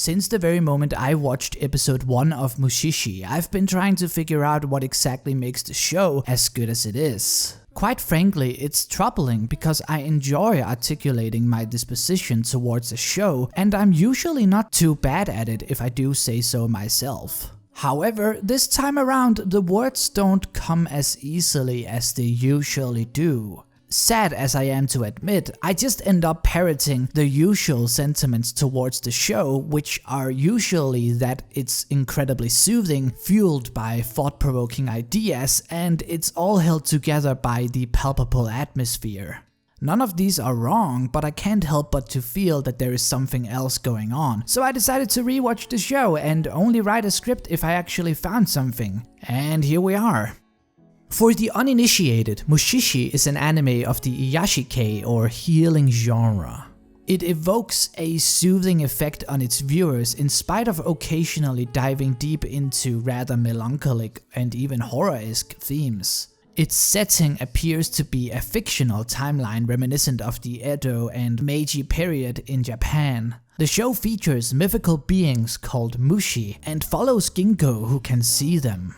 Since the very moment I watched episode 1 of Mushishi, I've been trying to figure out what exactly makes the show as good as it is. Quite frankly, it's troubling because I enjoy articulating my disposition towards a show, and I'm usually not too bad at it if I do say so myself. However, this time around, the words don't come as easily as they usually do. Sad as I am to admit, I just end up parroting the usual sentiments towards the show, which are usually that it's incredibly soothing, fueled by thought-provoking ideas, and it's all held together by the palpable atmosphere. None of these are wrong, but I can't help but to feel that there is something else going on. So I decided to rewatch the show and only write a script if I actually found something. And here we are. For the uninitiated, Mushishi is an anime of the Iyashikei or healing genre. It evokes a soothing effect on its viewers in spite of occasionally diving deep into rather melancholic and even horror-esque themes. Its setting appears to be a fictional timeline reminiscent of the Edo and Meiji period in Japan. The show features mythical beings called Mushi and follows Ginkgo who can see them.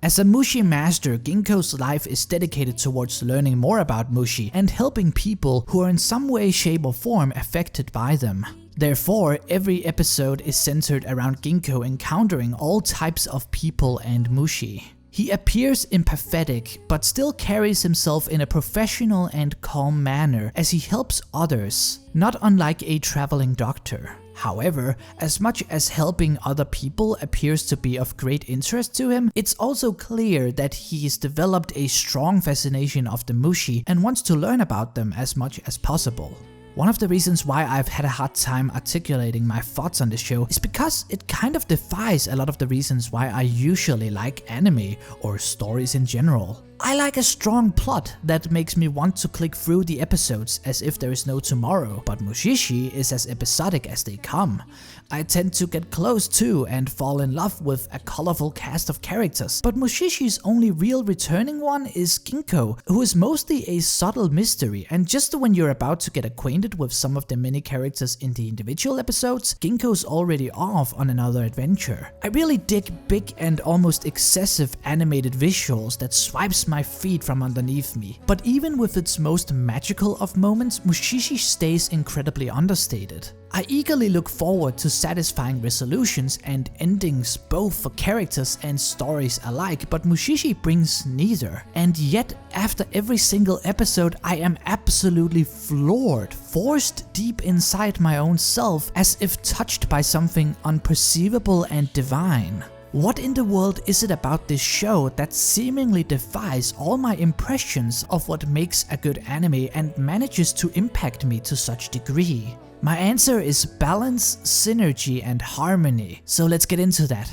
As a Mushi master, Ginkgo's life is dedicated towards learning more about Mushi and helping people who are in some way, shape or form affected by them. Therefore, every episode is centered around Ginkgo encountering all types of people and Mushi. He appears empathetic, but still carries himself in a professional and calm manner as he helps others, not unlike a traveling doctor. However, as much as helping other people appears to be of great interest to him, it's also clear that he's developed a strong fascination of the Mushi and wants to learn about them as much as possible. One of the reasons why I've had a hard time articulating my thoughts on the show is because it kind of defies a lot of the reasons why I usually like anime or stories in general. I like a strong plot that makes me want to click through the episodes as if there is no tomorrow, but Mushishi is as episodic as they come. I tend to get close to and fall in love with a colorful cast of characters, but Mushishi's only real returning one is Ginkgo, who is mostly a subtle mystery, and just when you're about to get acquainted with some of the many characters in the individual episodes, Ginkgo's already off on another adventure. I really dig big and almost excessive animated visuals that swipes my feet from underneath me, but even with its most magical of moments, Mushishi stays incredibly understated. I eagerly look forward to satisfying resolutions and endings both for characters and stories alike, but Mushishi brings neither. And yet, after every single episode, I am absolutely floored, forced deep inside my own self, as if touched by something unperceivable and divine. What in the world is it about this show that seemingly defies all my impressions of what makes a good anime and manages to impact me to such degree? My answer is balance, synergy and harmony, so let's get into that.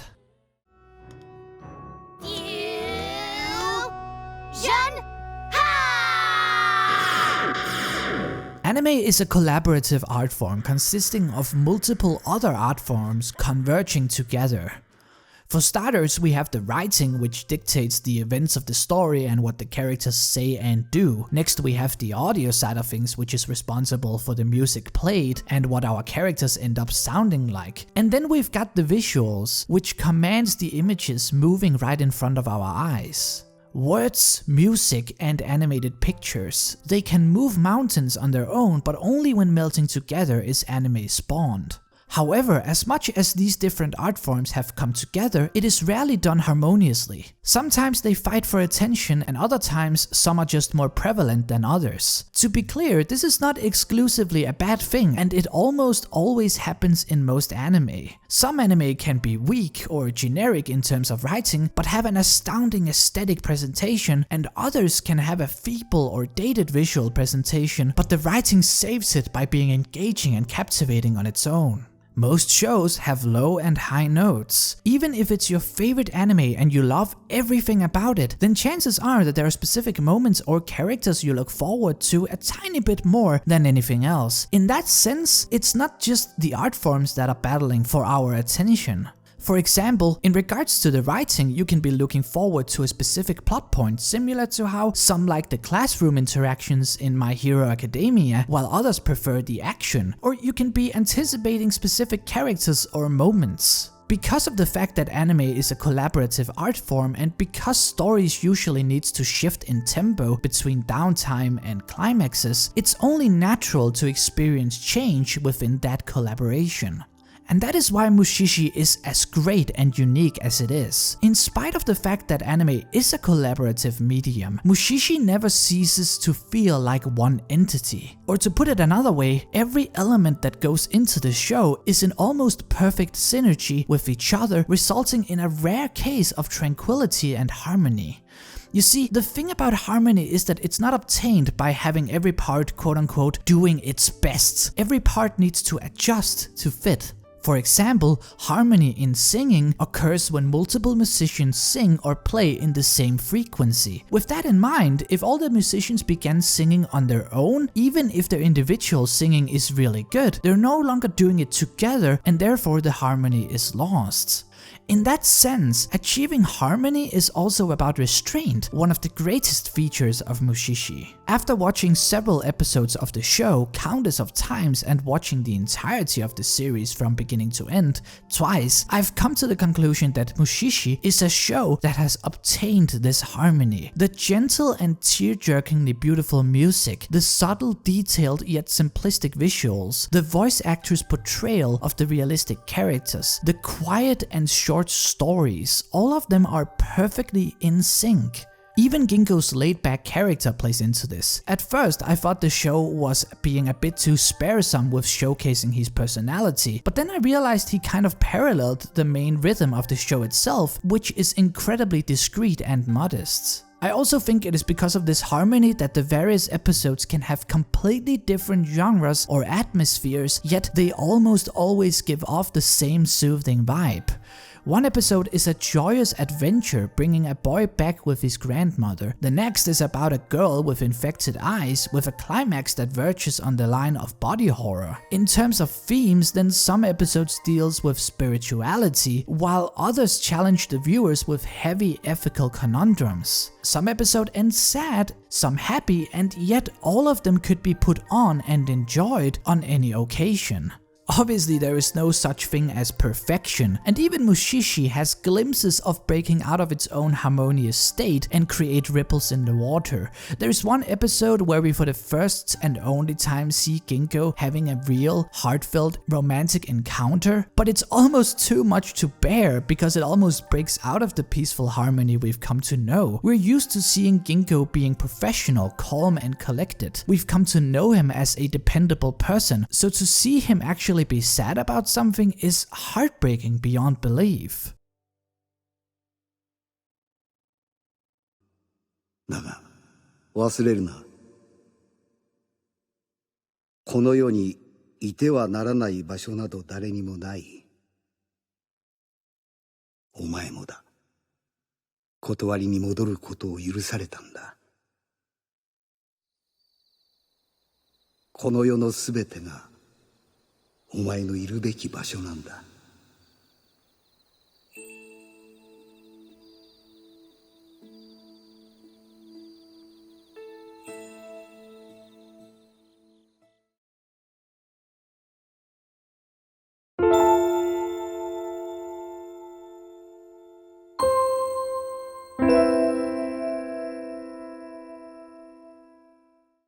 Anime is a collaborative art form consisting of multiple other art forms converging together. For starters, we have the writing, which dictates the events of the story and what the characters say and do. Next we have the audio side of things, which is responsible for the music played and what our characters end up sounding like. And then we've got the visuals, which commands the images moving right in front of our eyes. Words, music and animated pictures. They can move mountains on their own, but only when melting together is anime spawned. However, as much as these different art forms have come together, it is rarely done harmoniously. Sometimes they fight for attention and other times some are just more prevalent than others. To be clear, this is not exclusively a bad thing and it almost always happens in most anime. Some anime can be weak or generic in terms of writing, but have an astounding aesthetic presentation, and others can have a feeble or dated visual presentation, but the writing saves it by being engaging and captivating on its own. Most shows have low and high notes. Even if it's your favorite anime and you love everything about it, then chances are that there are specific moments or characters you look forward to a tiny bit more than anything else. In that sense, it's not just the art forms that are battling for our attention. For example, in regards to the writing, you can be looking forward to a specific plot point, similar to how some like the classroom interactions in My Hero Academia, while others prefer the action, or you can be anticipating specific characters or moments. Because of the fact that anime is a collaborative art form and because stories usually needs to shift in tempo between downtime and climaxes, it's only natural to experience change within that collaboration. And that is why Mushishi is as great and unique as it is. In spite of the fact that anime is a collaborative medium, Mushishi never ceases to feel like one entity. Or to put it another way, every element that goes into the show is in almost perfect synergy with each other, resulting in a rare case of tranquility and harmony. You see, the thing about harmony is that it's not obtained by having every part quote-unquote doing its best. Every part needs to adjust to fit. For example, harmony in singing occurs when multiple musicians sing or play in the same frequency. With that in mind, if all the musicians began singing on their own, even if their individual singing is really good, they're no longer doing it together and therefore the harmony is lost. In that sense, achieving harmony is also about restraint, one of the greatest features of Mushishi. After watching several episodes of the show countless of times and watching the entirety of the series from beginning to end twice, I've come to the conclusion that Mushishi is a show that has obtained this harmony. The gentle and tear-jerkingly beautiful music, the subtle, detailed yet simplistic visuals, the voice actors' portrayal of the realistic characters, the quiet and short stories, all of them are perfectly in sync. Even Ginko's laid-back character plays into this. At first, I thought the show was being a bit too sparesome with showcasing his personality, but then I realized he kind of paralleled the main rhythm of the show itself, which is incredibly discreet and modest. I also think it is because of this harmony that the various episodes can have completely different genres or atmospheres, yet they almost always give off the same soothing vibe. One episode is a joyous adventure bringing a boy back with his grandmother. The next is about a girl with infected eyes with a climax that verges on the line of body horror. In terms of themes, then some episodes deals with spirituality, while others challenge the viewers with heavy ethical conundrums. Some episode ends sad, some happy, and yet all of them could be put on and enjoyed on any occasion. Obviously, there is no such thing as perfection, and even Mushishi has glimpses of breaking out of its own harmonious state and create ripples in the water. There's one episode where we for the first and only time see Ginko having a real, heartfelt, romantic encounter, but it's almost too much to bear because it almost breaks out of the peaceful harmony we've come to know. We're used to seeing Ginko being professional, calm and collected. We've come to know him as a dependable person, so to see him actually be sad about something is heartbreaking beyond belief. だが忘れるな。この世にいてはならない場所など誰にもない。お前もだ。断りに戻ることを許されたんだ。この世のすべてがお前のいるべき場所なんだ。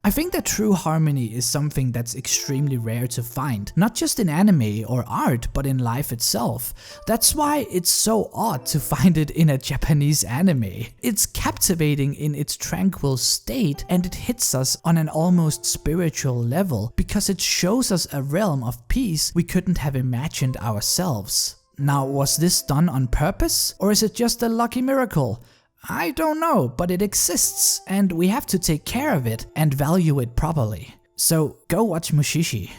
I think that true harmony is something that's extremely rare to find, not just in anime or art, but in life itself. That's why it's so odd to find it in a Japanese anime. It's captivating in its tranquil state, and it hits us on an almost spiritual level because it shows us a realm of peace we couldn't have imagined ourselves. Now, was this done on purpose, or is it just a lucky miracle? I don't know, but it exists, and we have to take care of it and value it properly. So go watch Mushishi.